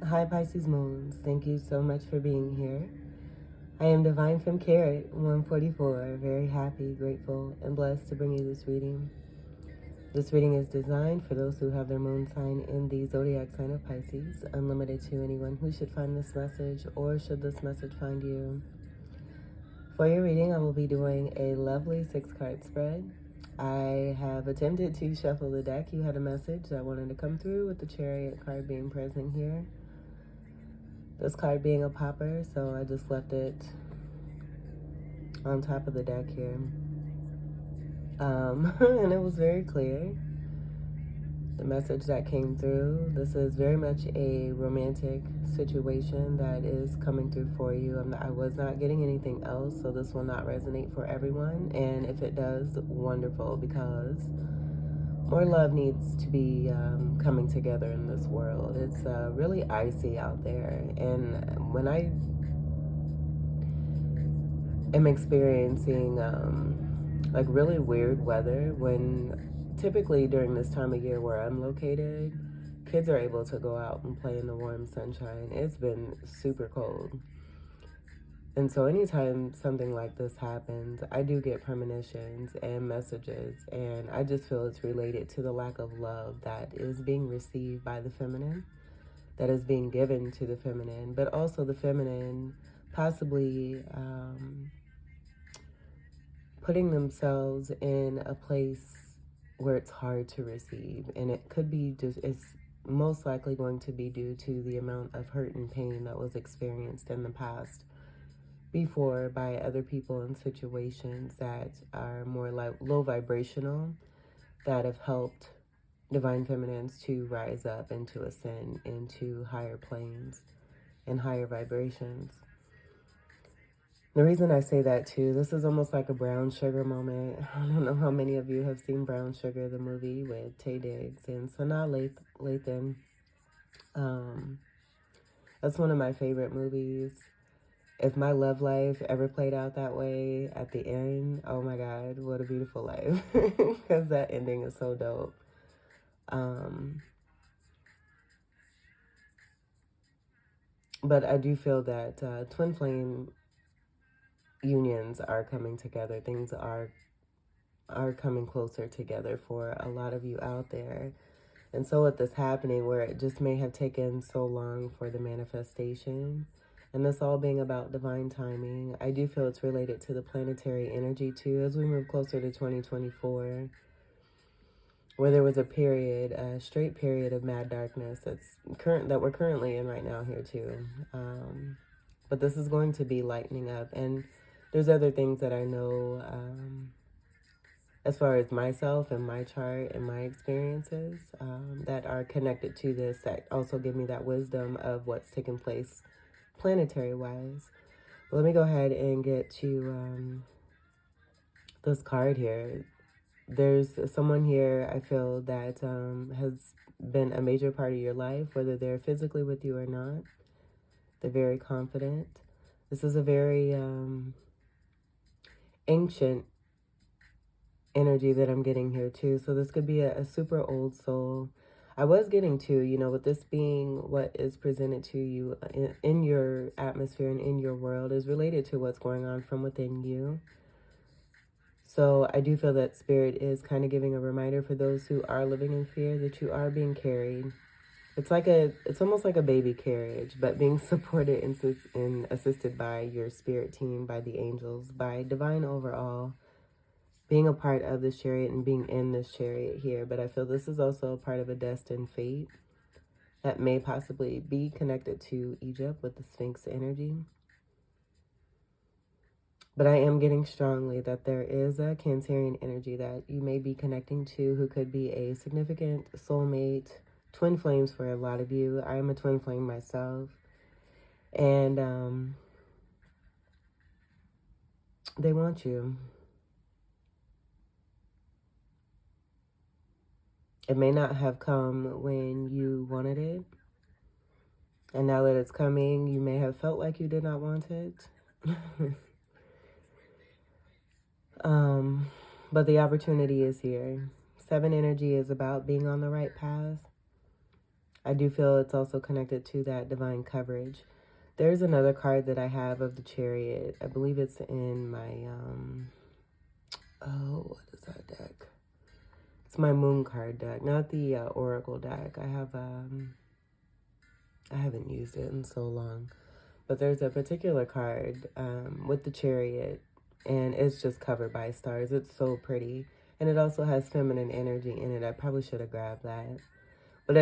Hi Pisces Moons, thank you so much for being here. I am Divine from Carrot 144, very happy, grateful, and blessed to bring you this reading. This reading is designed for those who have their moon sign in the zodiac sign of Pisces, unlimited to anyone who should find this message or should this message find you. For your reading, I will be doing a lovely 6-card spread. I have attempted to shuffle the deck. You had a message that wanted to come through with the Chariot card being present here. This card being a popper, so I just left it on top of the deck here. And it was very clear, the message that came through. This is very much a romantic situation that is coming through for you. I was not getting anything else, so this will not resonate for everyone. And if it does, wonderful, because more love needs to be coming together in this world. It's really icy out there. And when I am experiencing like really weird weather, when typically during this time of year where I'm located, kids are able to go out and play in the warm sunshine. It's been super cold. And so anytime something like this happens, I do get premonitions and messages, and I just feel it's related to the lack of love that is being received by the feminine, that is being given to the feminine, but also the feminine possibly putting themselves in a place where it's hard to receive. And it could be just, it's most likely going to be due to the amount of hurt and pain that was experienced in the past before by other people in situations that are more like low vibrational, that have helped divine feminines to rise up and to ascend into higher planes and higher vibrations. The reason I say that too, this is almost like a Brown Sugar moment. I don't know how many of you have seen Brown Sugar, the movie with Taye Diggs and Sanaa Lathan. That's one of my favorite movies. If my love life ever played out that way at the end, oh my God, what a beautiful life. Because that ending is so dope. But I do feel that twin flame unions are coming together. Things are coming closer together for a lot of you out there. And so with this happening, where it just may have taken so long for the manifestation, and this all being about divine timing, I do feel it's related to the planetary energy too, as we move closer to 2024, where there was a period, a straight period of mad darkness that we're currently in right now here too. But this is going to be lightening up, and there's other things that I know as far as myself and my chart and my experiences that are connected to this, that also give me that wisdom of what's taking place planetary-wise. But let me go ahead and get to this card here. There's someone here, I feel, that has been a major part of your life, whether they're physically with you or not. They're very confident. This is a very ancient energy that I'm getting here too. So this could be a super old soul. I was getting to, you know, with this being what is presented to you in your atmosphere and in your world is related to what's going on from within you. So I do feel that Spirit is kind of giving a reminder for those who are living in fear that you are being carried. It's almost like a baby carriage, but being supported and assisted by your spirit team, by the angels, by divine overall, being a part of this chariot and being in this chariot here. But I feel this is also a part of a destined fate that may possibly be connected to Egypt with the Sphinx energy. But I am getting strongly that there is a Cancerian energy that you may be connecting to, who could be a significant soulmate, twin flames for a lot of you. I am a twin flame myself. And they want you. It may not have come when you wanted it. And now that it's coming, you may have felt like you did not want it. But the opportunity is here. 7 energy is about being on the right path. I do feel it's also connected to that divine coverage. There's another card that I have of the Chariot. I believe it's in my, oh, what is that deck? It's my moon card deck, not the oracle deck. I haven't used it in so long. But there's a particular card with the Chariot, and it's just covered by stars. It's so pretty. And it also has feminine energy in it. I probably should have grabbed that. But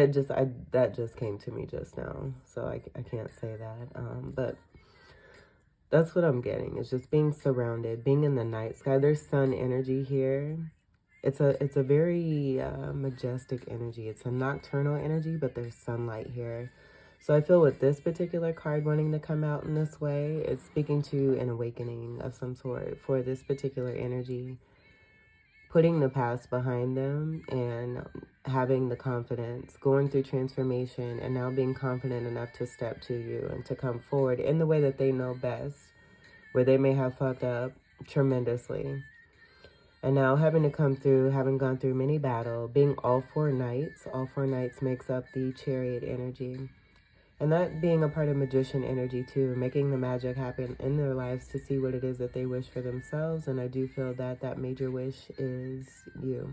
that just came to me just now, so I can't say that. But that's what I'm getting. It's just being surrounded, being in the night sky. There's sun energy here. It's a very majestic energy. It's a nocturnal energy, but there's sunlight here. So I feel with this particular card wanting to come out in this way, it's speaking to an awakening of some sort for this particular energy. Putting the past behind them and having the confidence, going through transformation, and now being confident enough to step to you and to come forward in the way that they know best, where they may have fucked up tremendously. And now having to come through, having gone through many battles, being all 4 nights makes up the Chariot energy. And that being a part of magician energy too, making the magic happen in their lives to see what it is that they wish for themselves. And I do feel that that major wish is you.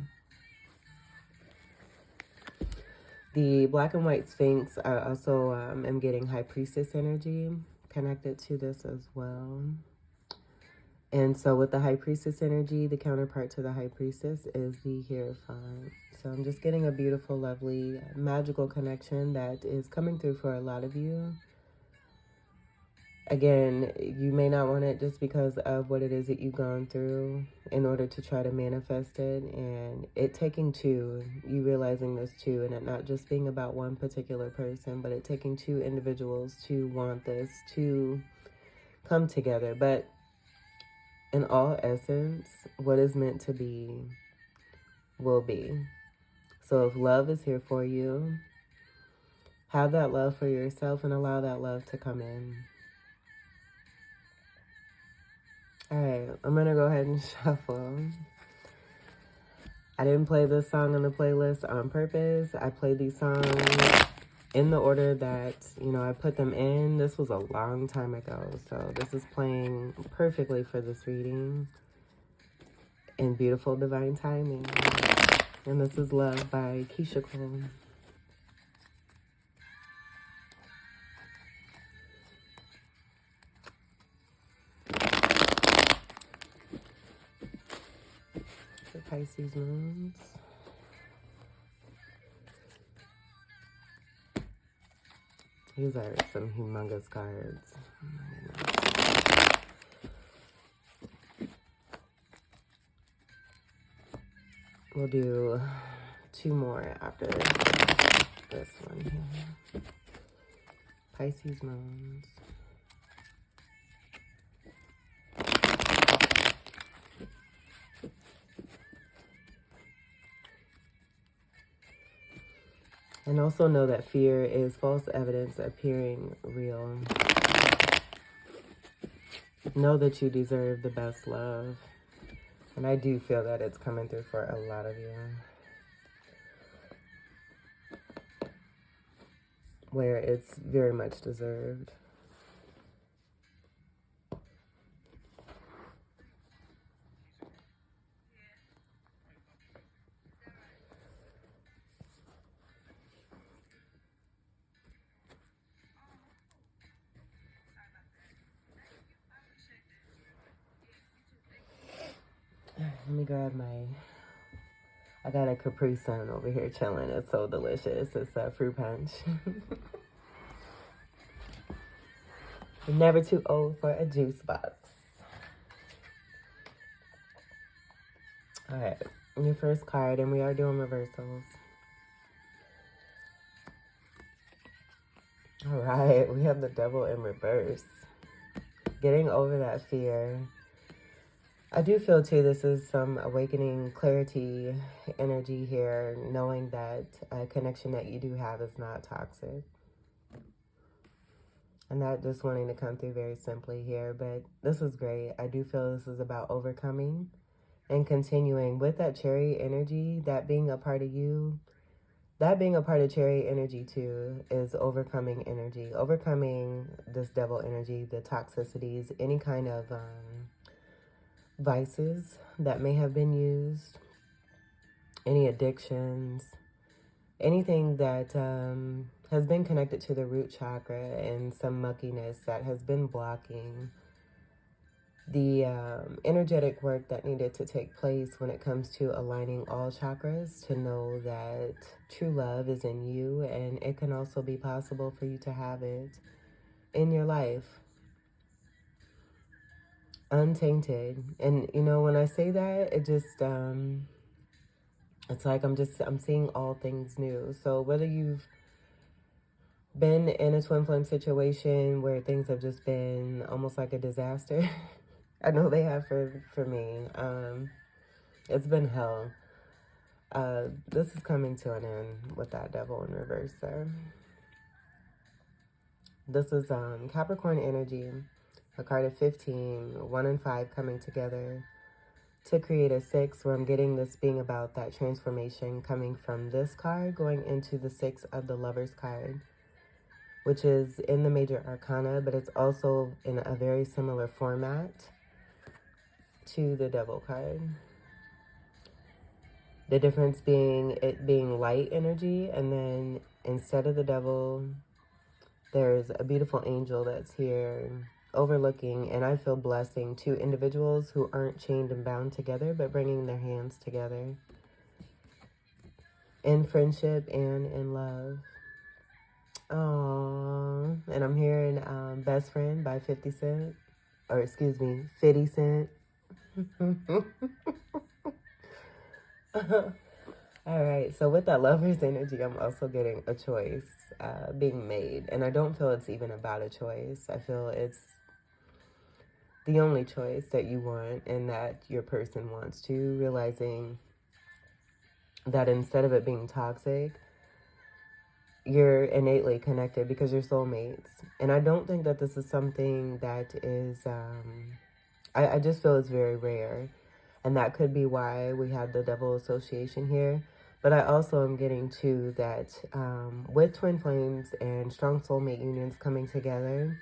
The black and white Sphinx, I also am getting High Priestess energy connected to this as well. And so with the High Priestess energy, the counterpart to the High Priestess is the Hierophant. So I'm just getting a beautiful, lovely, magical connection that is coming through for a lot of you. Again, you may not want it just because of what it is that you've gone through in order to try to manifest it. And it taking 2, you realizing this too, and it not just being about one particular person, but it taking 2 individuals to want this to come together. But in all essence, what is meant to be will be. So if love is here for you, have that love for yourself and allow that love to come in. All right, I'm going to go ahead and shuffle. I didn't play this song on the playlist on purpose. I played these songs in the order that, you know, I put them in. This was a long time ago, so this is playing perfectly for this reading in beautiful divine timing. And this is Love by Keisha Cole. The Pisces moons. These are some humongous cards. Oh my goodness. We'll do 2 more after this one here. Pisces moons. And also know that fear is false evidence appearing real. Know that you deserve the best love. And I do feel that it's coming through for a lot of you. Where it's very much deserved. Let me grab I got a Capri Sun over here chilling. It's so delicious. It's a fruit punch. You're never too old for a juice box. All right, your first card, and we are doing reversals. All right, we have the Devil in reverse. Getting over that fear. I do feel, too, this is some awakening clarity energy here, knowing that a connection that you do have is not toxic. And not just wanting to come through very simply here, but this is great. I do feel this is about overcoming and continuing with that Chariot energy, that being a part of you. that being a part of cherry energy too is overcoming energy, overcoming this devil energy, the toxicities, any kind of vices that may have been used, any addictions, anything that has been connected to the root chakra and some muckiness that has been blocking the energetic work that needed to take place when it comes to aligning all chakras, to know that true love is in you, and it can also be possible for you to have it in your life untainted. And you know, when I say that, it just it's like I'm seeing all things new. So whether you've been in a twin flame situation where things have just been almost like a disaster, I know they have for me. It's been hell. This is coming to an end with that devil in reverse there. This is Capricorn energy, a card of 15, 1 and 5 coming together to create a 6, where I'm getting this being about that transformation coming from this card going into the 6 of the Lovers card, which is in the major arcana, but it's also in a very similar format to the devil card. The difference being it being light energy, and then instead of the devil, there's a beautiful angel that's here overlooking, and I feel blessing to individuals who aren't chained and bound together, but bringing their hands together in friendship and in love. Aww. And I'm hearing Best Friend by 50 Cent, or excuse me, 50 Cent. All right, so with that lover's energy, I'm also getting a choice being made. And I don't feel it's even about a choice. I feel it's the only choice that you want and that your person wants to, realizing that instead of it being toxic, you're innately connected because you're soulmates. And I don't think that this is something that is, I just feel it's very rare. And that could be why we have the devil association here. But I also am getting to that with twin flames and strong soulmate unions coming together,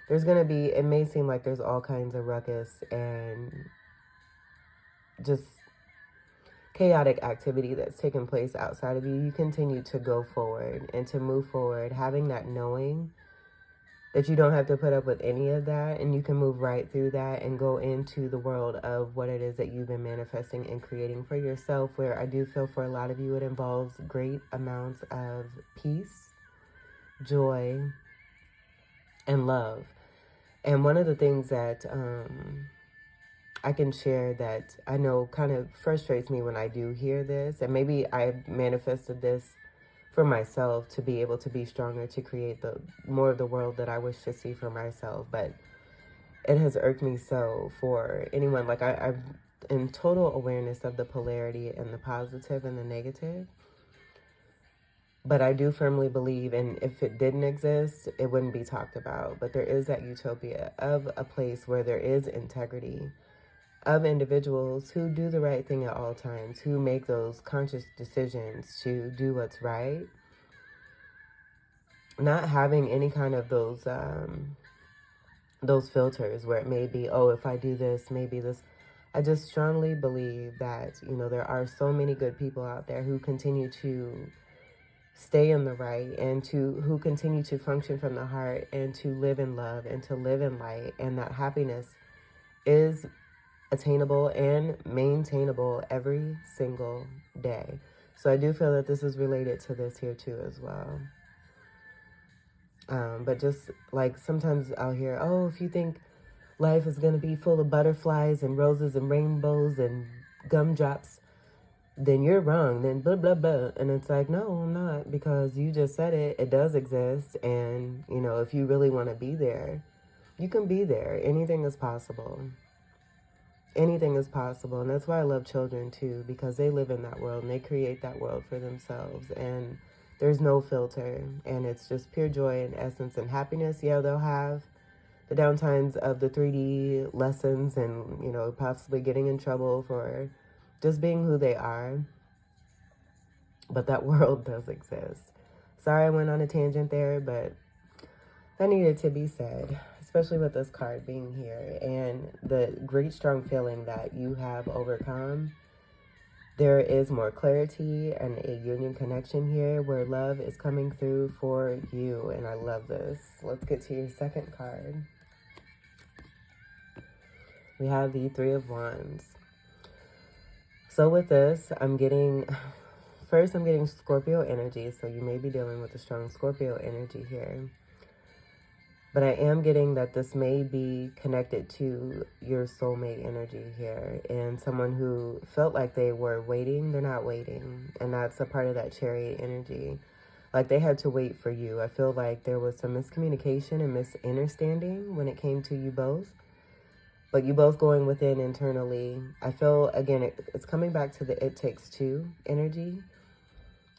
there's going to be, it may seem like there's all kinds of ruckus and just chaotic activity that's taking place outside of you. You continue to go forward and to move forward, having that knowing that you don't have to put up with any of that, and you can move right through that and go into the world of what it is that you've been manifesting and creating for yourself, where I do feel for a lot of you it involves great amounts of peace, joy, and love. And one of the things that I can share that I know kind of frustrates me when I do hear this, and maybe I manifested this for myself to be able to be stronger, to create the more of the world that I wish to see for myself, but it has irked me so for anyone. Like I'm in total awareness of the polarity and the positive and the negative, but I do firmly believe, and if it didn't exist, it wouldn't be talked about, but there is that utopia of a place where there is integrity, of individuals who do the right thing at all times, who make those conscious decisions to do what's right, not having any kind of those filters where it may be, oh, if I do this, maybe this. I just strongly believe that, you know, there are so many good people out there who continue to stay in the right, and who continue to function from the heart, and to live in love, and to live in light, and that happiness is attainable and maintainable every single day. So I do feel that this is related to this here too as well. But just like sometimes I'll hear, oh, if you think life is going to be full of butterflies and roses and rainbows and gumdrops, then you're wrong, then blah, blah, blah. And it's like, no, I'm not, because you just said it. It does exist. And, you know, if you really want to be there, you can be there. Anything is possible. Anything is possible. And that's why I love children too, because they live in that world and they create that world for themselves. And there's no filter. And it's just pure joy and essence and happiness. Yeah, they'll have the downtimes of the 3D lessons and, you know, possibly getting in trouble for just being who they are. but that world does exist. Sorry I went on a tangent there, but that needed to be said, especially with this card being here and the great strong feeling that you have overcome. There is more clarity and a union connection here where love is coming through for you, and I love this. Let's get to your second card. We have the Three of Wands. So with this, I'm getting Scorpio energy, so you may be dealing with a strong Scorpio energy here. But I am getting that this may be connected to your soulmate energy here, and someone who felt like they were waiting, they're not waiting. And that's a part of that Chariot energy. Like they had to wait for you. I feel like there was some miscommunication and misunderstanding when it came to you both. But you both going within internally. I feel, again, it's coming back to the it takes two energy.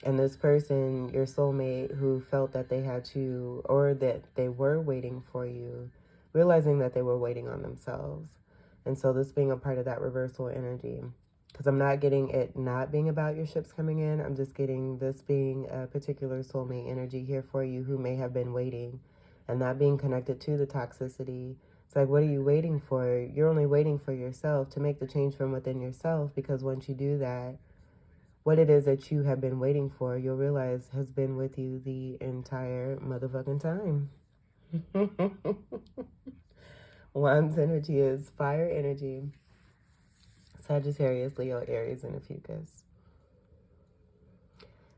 And this person, your soulmate, who felt that they had to, or that they were waiting for you, realizing that they were waiting on themselves. And so this being a part of that reversal energy. Because I'm not getting it not being about your ships coming in. I'm just getting this being a particular soulmate energy here for you who may have been waiting. And that being connected to the toxicity. It's like, what are you waiting for? You're only waiting for yourself to make the change from within yourself. Because once you do that, what it is that you have been waiting for, you'll realize has been with you the entire motherfucking time. Wands energy is fire energy. Sagittarius, Leo, Aries, and Ophiuchus.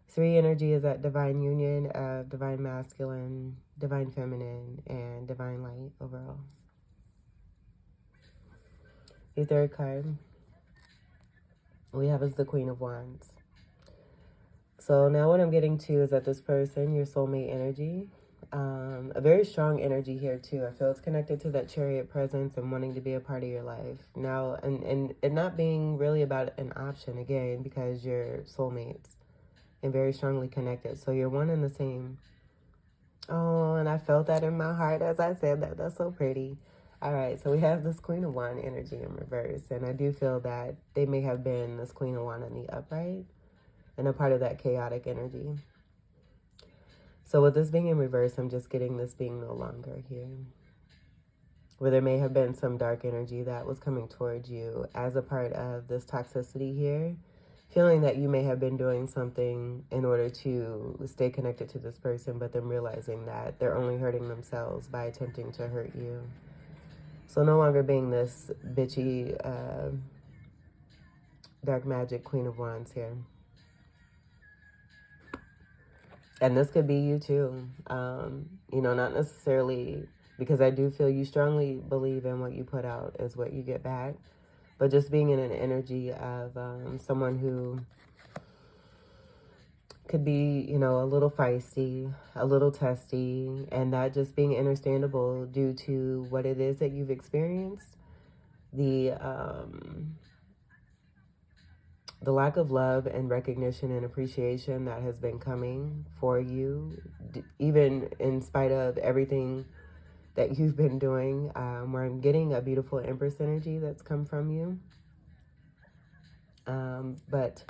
Three energy is that divine union of divine masculine, divine feminine, and divine light overall. The third card we have is the Queen of Wands. So now what I'm getting to is that this person, your soulmate energy, a very strong energy here too. I feel it's connected to that Chariot presence and wanting to be a part of your life. Now, and it not being really about an option, again, because you're soulmates and very strongly connected. So you're one and the same. Oh, and I felt that in my heart as I said that. That's so pretty. All right, so we have this Queen of Wands energy in reverse. And I do feel that they may have been this Queen of Wands in the upright and a part of that chaotic energy. So with this being in reverse, I'm just getting this being no longer here. Where there may have been some dark energy that was coming towards you as a part of this toxicity here. Feeling that you may have been doing something in order to stay connected to this person, but then realizing that they're only hurting themselves by attempting to hurt you. So no longer being this bitchy, dark magic Queen of Wands here. And this could be you too. You know, not necessarily, because I do feel you strongly believe in what you put out is what you get back. But just being in an energy of someone who could be, you know, a little feisty, a little testy, and that just being understandable due to what it is that you've experienced. The lack of love and recognition and appreciation that has been coming for you, even in spite of everything that you've been doing, where I'm getting a beautiful Empress energy that's come from you. But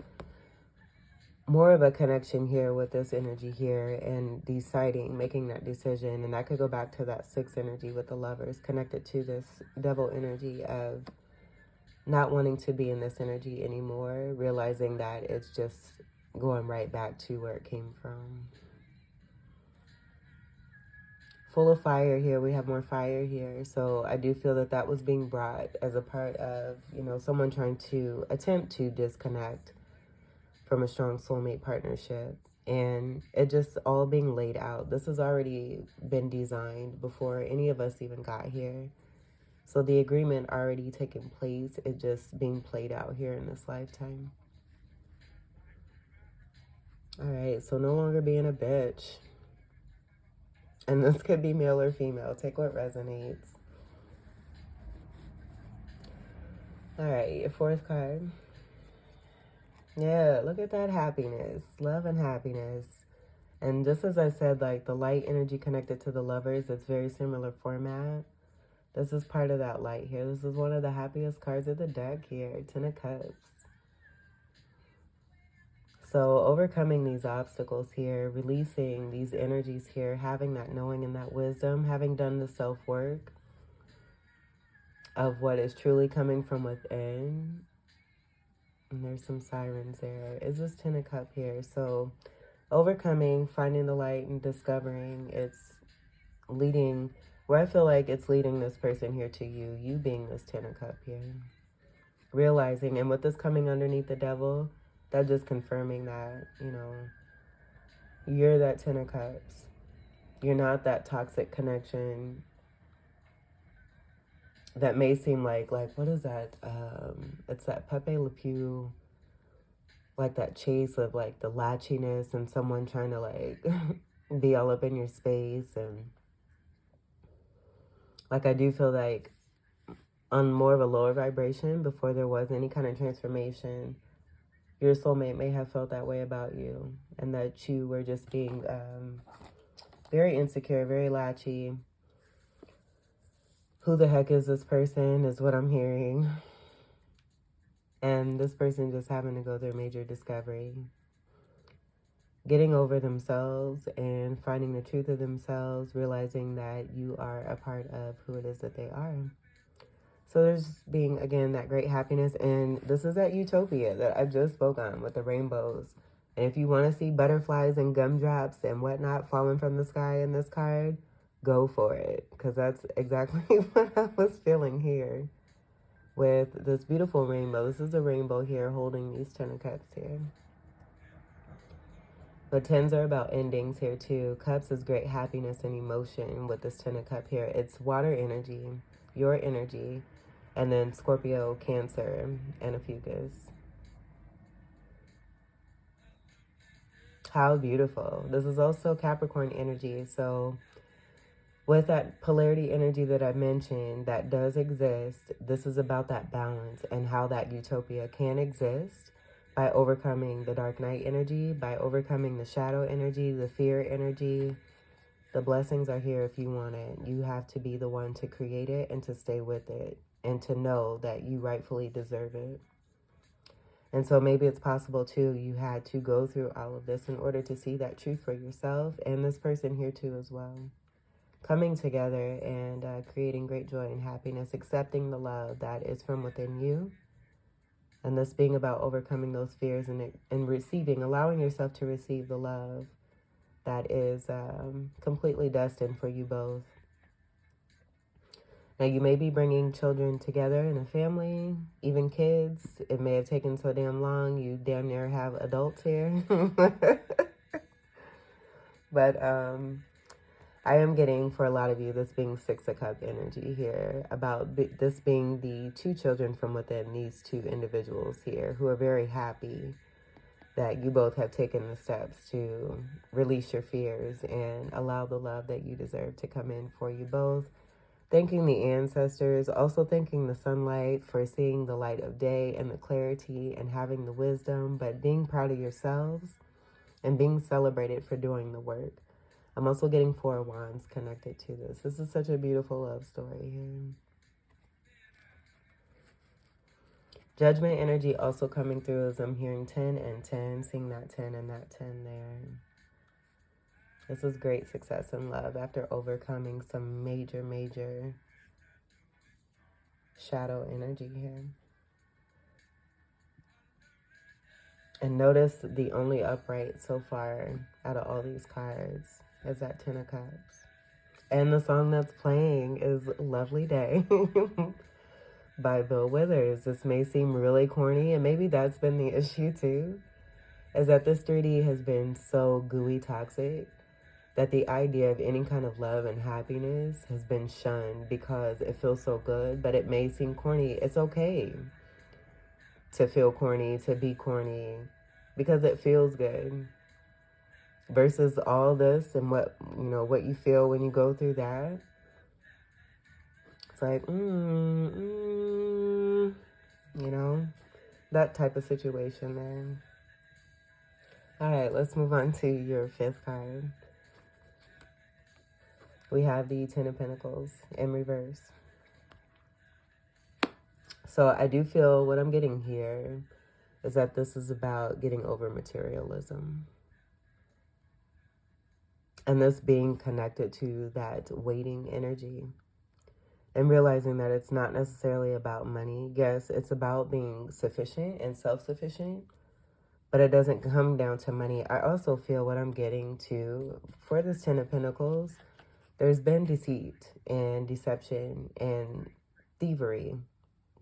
more of a connection here with this energy here and deciding, making that decision. And that could go back to that 6 energy with the Lovers, connected to this Devil energy of not wanting to be in this energy anymore, realizing that it's just going right back to where it came from. Full of fire here. We have more fire here. So I do feel that that was being brought as a part of, you know, someone trying to attempt to disconnect from a strong soulmate partnership. And it just all being laid out. This has already been designed before any of us even got here. So the agreement already taking place, it just being played out here in this lifetime. All right, so no longer being a bitch. And this could be male or female. Take what resonates. All right, your 4th card. Yeah, look at that happiness. Love and happiness. And just as I said, like the light energy connected to the Lovers, it's very similar format. This is part of that light here. This is one of the happiest cards of the deck here. 10 of Cups. So overcoming these obstacles here, releasing these energies here, having that knowing and that wisdom, having done the self-work of what is truly coming from within. And there's some sirens there. Is this Ten of Cups here? So overcoming, finding the light and discovering, it's leading, where I feel like it's leading this person here to you, you being this Ten of Cups here. Realizing, and with this coming underneath the Devil, that just confirming that, you know, you're that Ten of Cups. You're not that toxic connection that may seem like what is that? It's that Pepe Le Pew, like that chase of like the latchiness and someone trying to like be all up in your space. And like I do feel like on more of a lower vibration, before there was any kind of transformation, your soulmate may have felt that way about you, and that you were just being very insecure, very latchy. Who the heck is this person is what I'm hearing. And this person just having to go through a major discovery. Getting over themselves and finding the truth of themselves, realizing that you are a part of who it is that they are. So there's being, again, that great happiness. And this is that utopia that I just spoke on with the rainbows. And if you want to see butterflies and gumdrops and whatnot falling from the sky in this card, go for it. Because that's exactly what I was feeling here with this beautiful rainbow. This is a rainbow here holding these Ten of Cups here. But tens are about endings here too. Cups is great happiness and emotion with this Ten of Cups here. It's water energy, your energy. And then Scorpio, Cancer, and a Fucus. How beautiful. This is also Capricorn energy. So with that polarity energy that I mentioned that does exist, this is about that balance and how that utopia can exist by overcoming the dark night energy, by overcoming the shadow energy, the fear energy. The blessings are here if you want it. You have to be the one to create it and to stay with it and to know that you rightfully deserve it. And so maybe it's possible too, you had to go through all of this in order to see that truth for yourself and this person here too as well. Coming together and creating great joy and happiness, accepting the love that is from within you. And this being about overcoming those fears and receiving, allowing yourself to receive the love that is completely destined for you both. Now, you may be bringing children together in a family, even kids. It may have taken so damn long. You damn near have adults here. But I am getting, for a lot of you, this being Six of Cups energy here, about this being the two children from within these two individuals here who are very happy that you both have taken the steps to release your fears and allow the love that you deserve to come in for you both. Thanking the ancestors, also thanking the sunlight for seeing the light of day and the clarity and having the wisdom, but being proud of yourselves and being celebrated for doing the work. I'm also getting Four of Wands connected to this. This is such a beautiful love story here. Judgment energy also coming through as I'm hearing 10 and 10, seeing that 10 and that 10 there. This is great success in love after overcoming some major, major shadow energy here. And notice the only upright so far out of all these cards is that Ten of Cups. And the song that's playing is Lovely Day by Bill Withers. This may seem really corny, and maybe that's been the issue too, is that this 3D has been so gooey toxic that the idea of any kind of love and happiness has been shunned because it feels so good, but it may seem corny. It's okay to feel corny, to be corny, because it feels good. Versus all this and what you feel when you go through that. It's like, that type of situation there. All right, let's move on to your fifth card. We have the Ten of Pentacles in reverse. So I do feel what I'm getting here is that this is about getting over materialism. And this being connected to that waiting energy. And realizing that it's not necessarily about money. Yes, it's about being sufficient and self-sufficient, but it doesn't come down to money. I also feel what I'm getting to for this Ten of Pentacles, there's been deceit and deception and thievery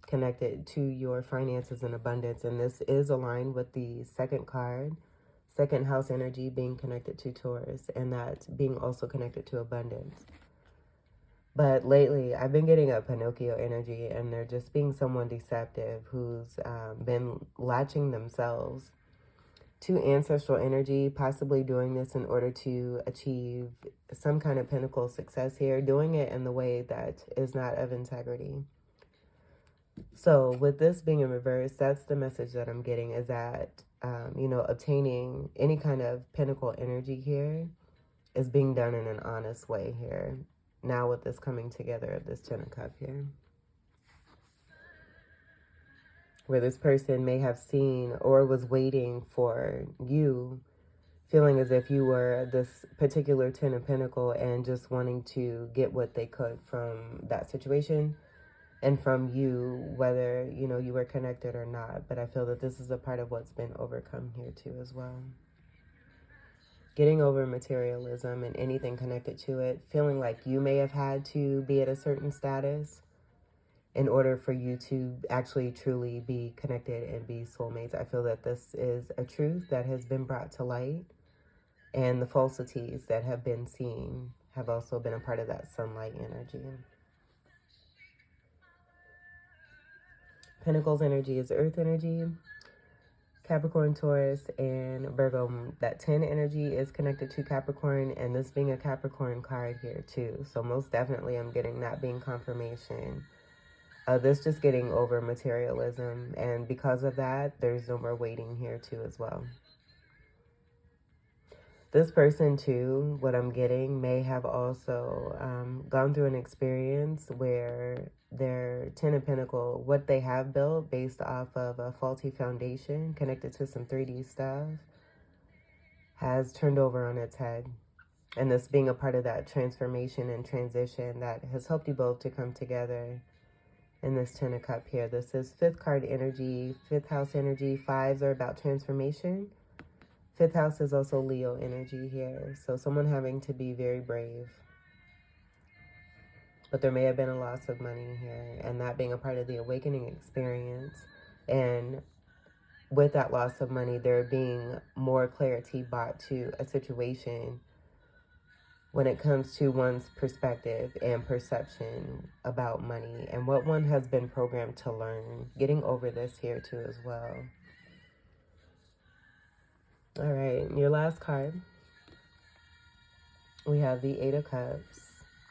connected to your finances and abundance. And this is aligned with the second card, second house energy being connected to Taurus, and that being also connected to abundance. But lately, I've been getting a Pinocchio energy, and they're just being someone deceptive who's been latching themselves to ancestral energy, possibly doing this in order to achieve some kind of pinnacle success here, doing it in the way that is not of integrity. So with this being in reverse, that's the message that I'm getting, is that, you know, obtaining any kind of pinnacle energy here is being done in an honest way here. Now with this coming together of this Ten of Cups here, where this person may have seen or was waiting for you, feeling as if you were this particular Ten of Pentacles and just wanting to get what they could from that situation and from you, whether, you know, you were connected or not. But I feel that this is a part of what's been overcome here too as well. Getting over materialism and anything connected to it, feeling like you may have had to be at a certain status in order for you to actually truly be connected and be soulmates. I feel that this is a truth that has been brought to light, and the falsities that have been seen have also been a part of that sunlight energy. Pentacles energy is earth energy. Capricorn, Taurus, and Virgo. That 10 energy is connected to Capricorn, and this being a Capricorn card here too. So most definitely I'm getting that being confirmation. This just getting over materialism, and because of that, there's no more waiting here too as well. This person too, what I'm getting, may have also gone through an experience where their Ten of Pentacles, what they have built based off of a faulty foundation connected to some 3D stuff, has turned over on its head. And this being a part of that transformation and transition that has helped you both to come together in this Ten of Cups here. This is fifth card energy, fifth house energy. Fives are about transformation. Fifth house is also Leo energy here. So someone having to be very brave. But there may have been a loss of money here, and that being a part of the awakening experience. And with that loss of money, there being more clarity brought to a situation when it comes to one's perspective and perception about money and what one has been programmed to learn. Getting over this here too as well. All right, your last card. We have the Eight of Cups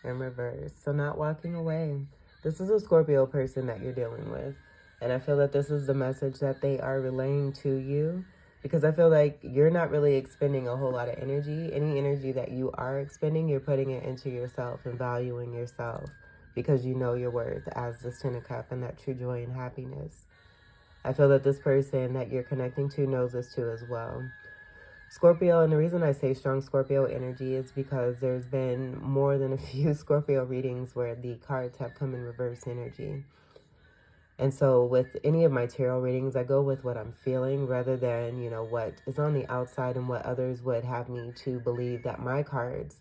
in reverse. So not walking away. This is a Scorpio person that you're dealing with. And I feel that this is the message that they are relaying to you, because I feel like you're not really expending a whole lot of energy. Any energy that you are expending, you're putting it into yourself and valuing yourself, because you know your worth as this Ten of Cups and that true joy and happiness. I feel that this person that you're connecting to knows this too as well. Scorpio, and the reason I say strong Scorpio energy is because there's been more than a few Scorpio readings where the cards have come in reverse energy. And so with any of my tarot readings, I go with what I'm feeling rather than, you know, what is on the outside and what others would have me to believe that my cards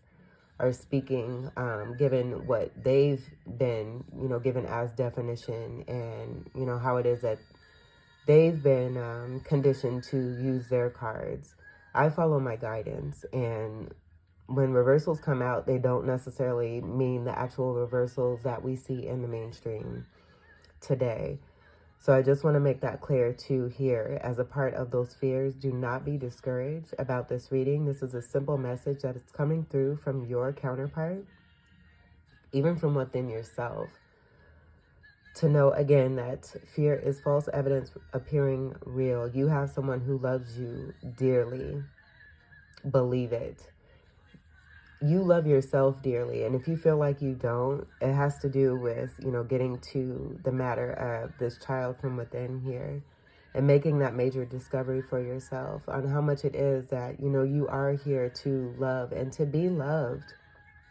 are speaking, given what they've been, you know, given as definition, and, you know, how it is that they've been conditioned to use their cards. I follow my guidance, and when reversals come out, they don't necessarily mean the actual reversals that we see in the mainstream today. So I just want to make that clear too here. As a part of those fears, do not be discouraged about this reading. This is a simple message that is coming through from your counterpart, even from within yourself. To know again that fear is false evidence appearing real. You have someone who loves you dearly. Believe it. You love yourself dearly, and if you feel like you don't, it has to do with, you know, getting to the matter of this child from within here and making that major discovery for yourself on how much it is that, you know, you are here to love and to be loved.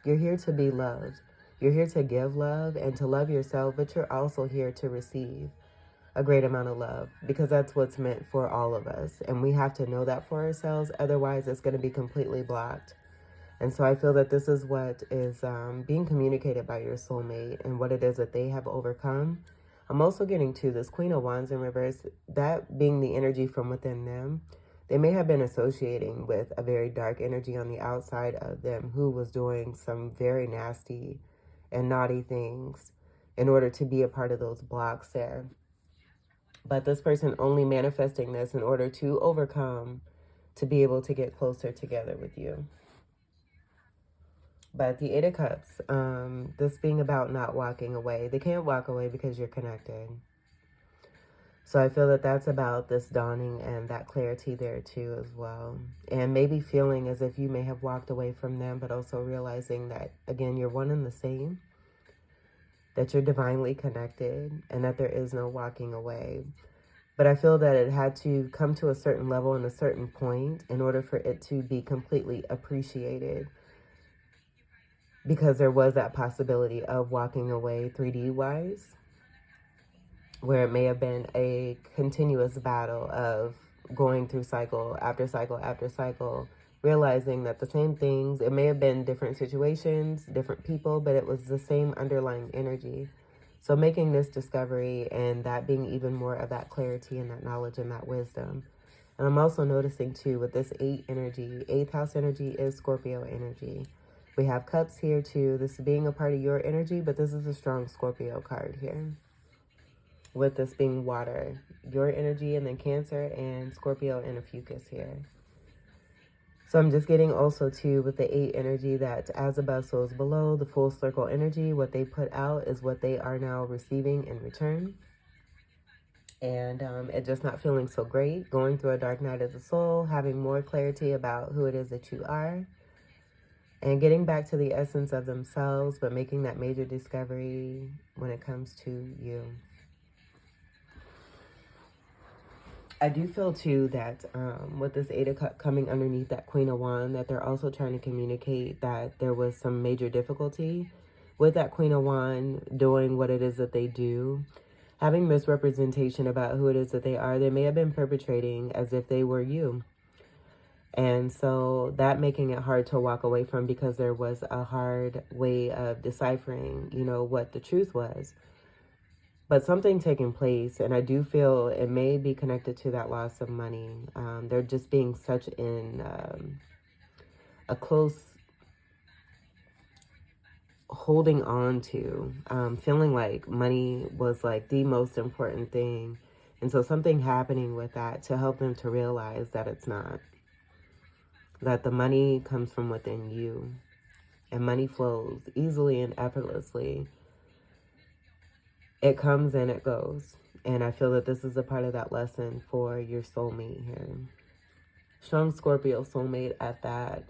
You're here to be loved. You're here to give love and to love yourself, but you're also here to receive a great amount of love, because that's what's meant for all of us. And we have to know that for ourselves. Otherwise, it's going to be completely blocked. And so I feel that this is what is being communicated by your soulmate and what it is that they have overcome. I'm also getting to this Queen of Wands in reverse, that being the energy from within them. They may have been associating with a very dark energy on the outside of them who was doing some very nasty and naughty things in order to be a part of those blocks there. But this person only manifesting this in order to overcome, to be able to get closer together with you. But the Eight of Cups, this being about not walking away. They can't walk away because you're connected. So I feel that that's about this dawning and that clarity there too as well. And maybe feeling as if you may have walked away from them, but also realizing that, again, you're one and the same. That you're divinely connected and that there is no walking away. But I feel that it had to come to a certain level and a certain point in order for it to be completely appreciated. Because there was that possibility of walking away 3D-wise, where it may have been a continuous battle of going through cycle after cycle after cycle, realizing that the same things, it may have been different situations, different people, but it was the same underlying energy. So making this discovery and that being even more of that clarity and that knowledge and that wisdom. And I'm also noticing too with this 8 energy, 8th house energy is Scorpio energy. We have cups here too. This being a part of your energy, but this is a strong Scorpio card here. With this being water, your energy, and then Cancer and Scorpio and a Fucus here. So I'm just getting also too with the 8 energy that as above, so is below, the full circle energy. What they put out is what they are now receiving in return. And it just not feeling so great, going through a dark night of the soul, having more clarity about who it is that you are. And getting back to the essence of themselves, but making that major discovery when it comes to you. I do feel too that with this 8 of Cups coming underneath that Queen of Wands, that they're also trying to communicate that there was some major difficulty with that Queen of Wands doing what it is that they do. Having misrepresentation about who it is that they are. They may have been perpetrating as if they were you. And so that making it hard to walk away from, because there was a hard way of deciphering, you know, what the truth was. But something taking place, and I do feel it may be connected to that loss of money. They're just being such in a close holding on to, feeling like money was like the most important thing. And so something happening with that to help them to realize that it's not. That the money comes from within you. And money flows easily and effortlessly. It comes and it goes. And I feel that this is a part of that lesson for your soulmate here. Strong Scorpio soulmate at that.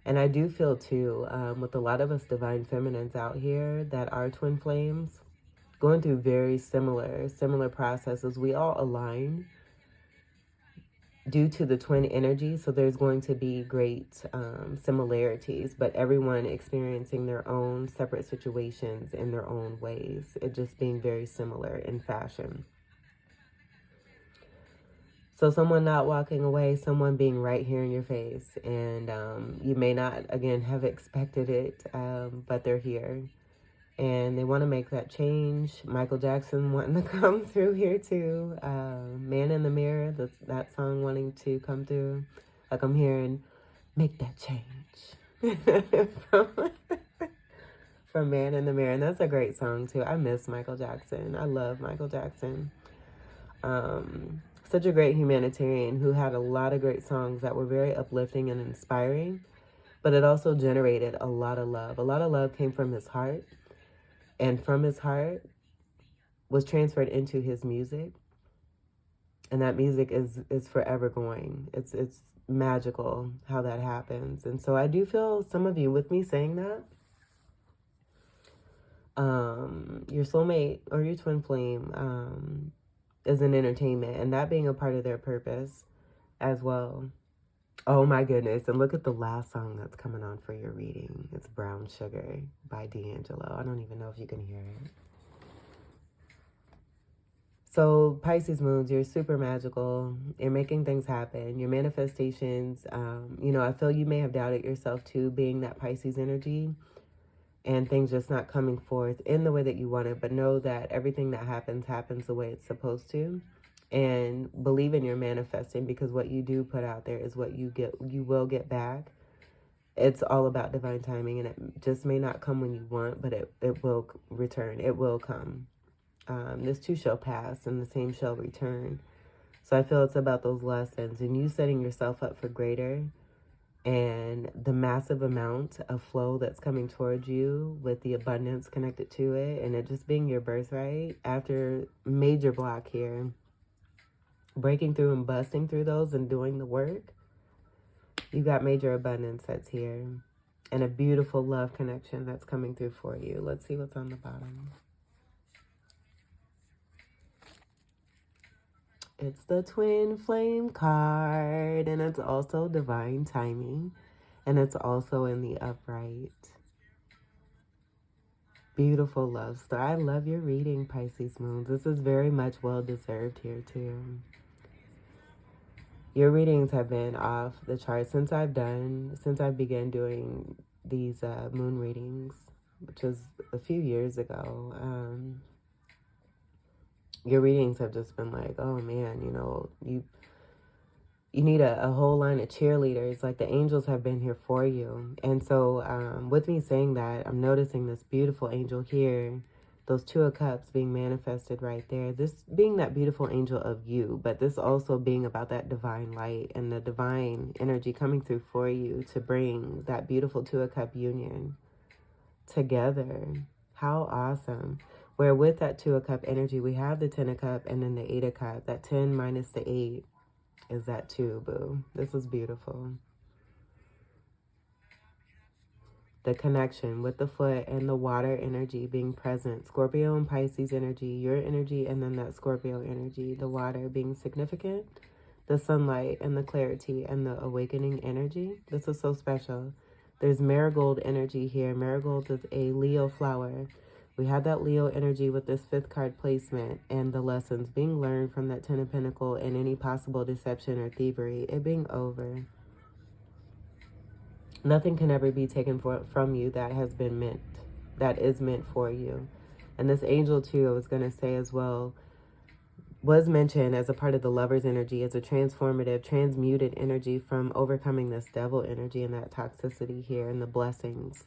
And I do feel too, with a lot of us divine feminines out here that are twin flames, going through very similar processes. We all align due to the twin energy, so there's going to be great similarities, but everyone experiencing their own separate situations in their own ways. It just being very similar in fashion. So someone not walking away, someone being right here in your face, and you may not, again, have expected it, but they're here. And they want to make that change. Michael Jackson wanting to come through here too. Man in the Mirror, that song wanting to come through. Like I'm hearing, make that change. from Man in the Mirror. And that's a great song too. I miss Michael Jackson. I love Michael Jackson. Such a great humanitarian who had a lot of great songs that were very uplifting and inspiring. But it also generated a lot of love. A lot of love came from his heart. And from his heart was transferred into his music. And that music is forever going. It's magical how that happens. And so I do feel some of you with me saying that. Your soulmate or your twin flame is an entertainment, and that being a part of their purpose as well. Oh my goodness. And look at the last song that's coming on for your reading. It's Brown Sugar by D'Angelo. I don't even know if you can hear it. So Pisces moons, you're super magical. You're making things happen. Your manifestations, you know, I feel you may have doubted yourself too, being that Pisces energy, and things just not coming forth in the way that you want it. But know that everything that happens the way it's supposed to. And believe in your manifesting, because what you do put out there is what you will get back. It's all about divine timing, and it just may not come when you want, but it will return. It will come. This too shall pass, and the same shall return. So I feel it's about those lessons and you setting yourself up for greater, and the massive amount of flow that's coming towards you with the abundance connected to it, and it just being your birthright after major block here. Breaking through and busting through those and doing the work. You got major abundance that's here, and a beautiful love connection that's coming through for you. Let's see what's on the bottom. It's the twin flame card, and it's also divine timing, and it's also in the upright. Beautiful love story. I love your reading, Pisces moons. This is very much well-deserved here too. Your readings have been off the charts since I began doing these moon readings, which was a few years ago. Your readings have just been like, oh man, you know, you need a whole line of cheerleaders. Like, the angels have been here for you. And so with me saying that, I'm noticing this beautiful angel here, those Two of Cups being manifested right there. This being that beautiful angel of you, but this also being about that divine light and the divine energy coming through for you to bring that beautiful Two of Cup union together. How awesome. Where with that Two of Cup energy, we have the 10 of Cup and then the 8 of Cup. That 10 minus the 8 is that 2, boo. This is beautiful. The connection with the foot and the water energy being present. Scorpio and Pisces energy, your energy, and then that Scorpio energy. The water being significant. The sunlight and the clarity and the awakening energy. This is so special. There's marigold energy here. Marigold is a Leo flower. We have that Leo energy with this 5th card placement and the lessons being learned from that 10 of Pentacles and any possible deception or thievery. It being over. Nothing can ever be taken from you that has been meant, that is meant for you. And this angel too, I was going to say as well, was mentioned as a part of the lover's energy, as a transformative, transmuted energy from overcoming this devil energy and that toxicity here, and the blessings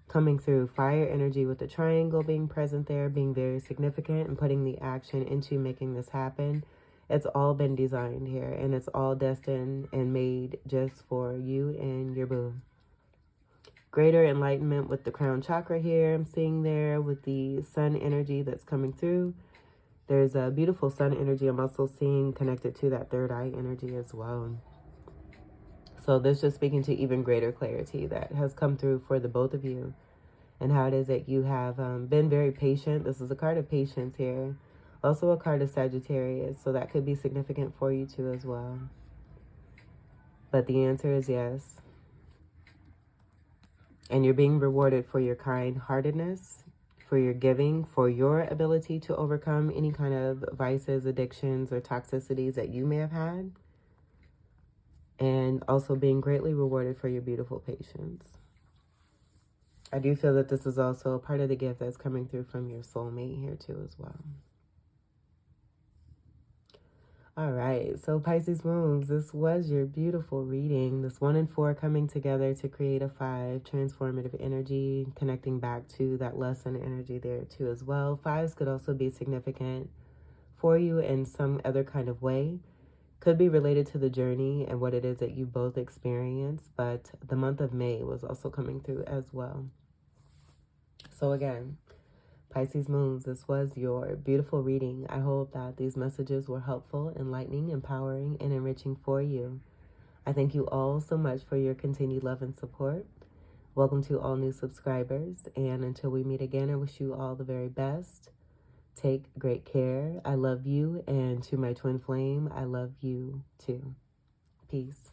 coming through. Fire energy with the triangle being present there, being very significant, and putting the action into making this happen. It's all been designed here, and it's all destined and made just for you and your boo. Greater enlightenment with the crown chakra here, I'm seeing there, with the sun energy that's coming through. There's a beautiful sun energy I'm also seeing connected to that third eye energy as well. So this just speaking to even greater clarity that has come through for the both of you, and how it is that you have been very patient. This is a card of patience here. Also a card of Sagittarius, so that could be significant for you too as well. But the answer is yes. And you're being rewarded for your kind-heartedness, for your giving, for your ability to overcome any kind of vices, addictions, or toxicities that you may have had. And also being greatly rewarded for your beautiful patience. I do feel that this is also a part of the gift that's coming through from your soulmate here too as well. All right, so Pisces moons, this was your beautiful reading. This 1 and 4 coming together to create a 5, transformative energy, connecting back to that lesson energy there too as well. 5s could also be significant for you in some other kind of way. Could be related to the journey and what it is that you both experience, but the month of May was also coming through as well. So again, Pisces moons, this was your beautiful reading. I hope that these messages were helpful, enlightening, empowering, and enriching for you. I thank you all so much for your continued love and support. Welcome to all new subscribers, and until we meet again, I wish you all the very best. Take great care. I love you. And to my twin flame, I love you too. Peace.